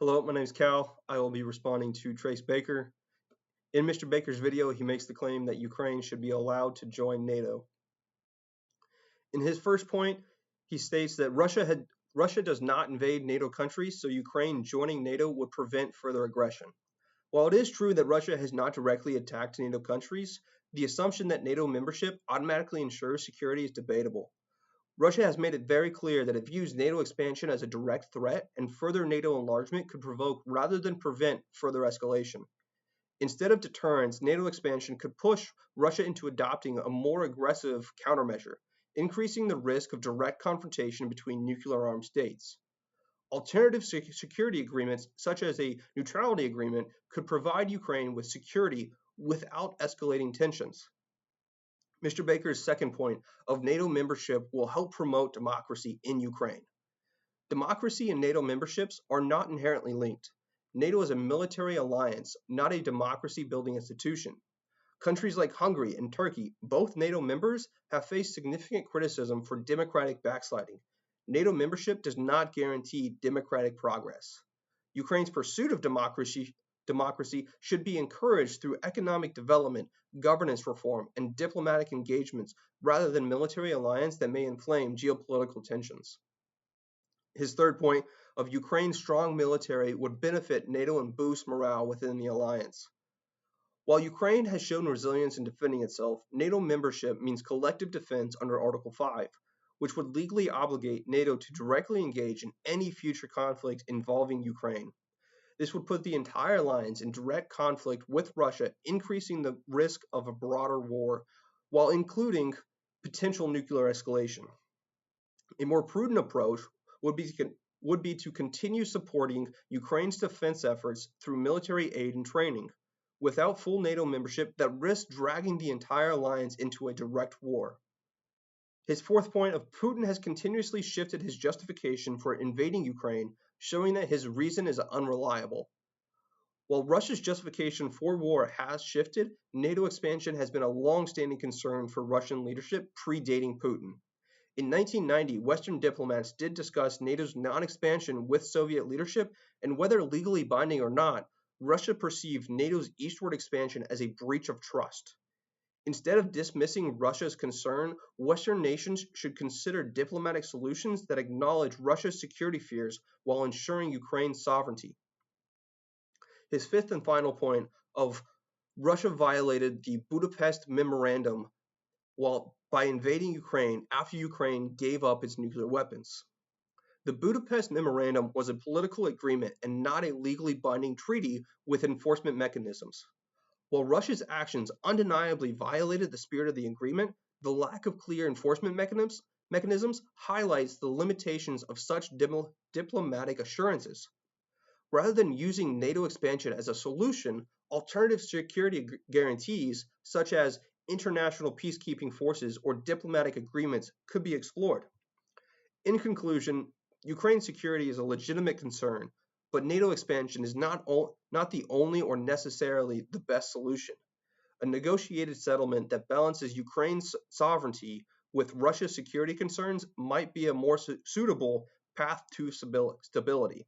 Hello, my name is Cal. I will be responding to Trace Baker. In Mr. Baker's video, he makes the claim that Ukraine should be allowed to join NATO. In his first point, he states that Russia does not invade NATO countries, so Ukraine joining NATO would prevent further aggression. While it is true that Russia has not directly attacked NATO countries, the assumption that NATO membership automatically ensures security is debatable. Russia has made it very clear that it views NATO expansion as a direct threat, and further NATO enlargement could provoke rather than prevent further escalation. Instead of deterrence, NATO expansion could push Russia into adopting a more aggressive countermeasure, increasing the risk of direct confrontation between nuclear-armed states. Alternative security agreements, such as a neutrality agreement, could provide Ukraine with security without escalating tensions. Mr. Baker's second point of NATO membership will help promote democracy in Ukraine. Democracy and NATO memberships are not inherently linked. NATO is a military alliance, not a democracy-building institution. Countries like Hungary and Turkey, both NATO members, have faced significant criticism for democratic backsliding. NATO membership does not guarantee democratic progress. Ukraine's pursuit of democracy should be encouraged through economic development, governance reform, and diplomatic engagements rather than military alliance that may inflame geopolitical tensions. His third point of Ukraine's strong military would benefit NATO and boost morale within the alliance. While Ukraine has shown resilience in defending itself, NATO membership means collective defense under Article 5, which would legally obligate NATO to directly engage in any future conflict involving Ukraine. This would put the entire alliance in direct conflict with Russia, increasing the risk of a broader war while including potential nuclear escalation. A more prudent approach would be to continue supporting Ukraine's defense efforts through military aid and training, without full NATO membership that risks dragging the entire alliance into a direct war. His fourth point of Putin has continuously shifted his justification for invading Ukraine, showing that his reason is unreliable. While Russia's justification for war has shifted, NATO expansion has been a long-standing concern for Russian leadership predating Putin. In 1990, Western diplomats did discuss NATO's non-expansion with Soviet leadership, and whether legally binding or not, Russia perceived NATO's eastward expansion as a breach of trust. Instead of dismissing Russia's concern, Western nations should consider diplomatic solutions that acknowledge Russia's security fears while ensuring Ukraine's sovereignty. His fifth and final point of Russia violated the Budapest Memorandum by invading Ukraine after Ukraine gave up its nuclear weapons. The Budapest Memorandum was a political agreement and not a legally binding treaty with enforcement mechanisms. While Russia's actions undeniably violated the spirit of the agreement, the lack of clear enforcement mechanisms highlights the limitations of such diplomatic assurances. Rather than using NATO expansion as a solution, alternative security guarantees, such as international peacekeeping forces or diplomatic agreements, could be explored. In conclusion, Ukraine's security is a legitimate concern, but NATO expansion is not the only or necessarily the best solution. A negotiated settlement that balances Ukraine's sovereignty with Russia's security concerns might be a more suitable path to stability.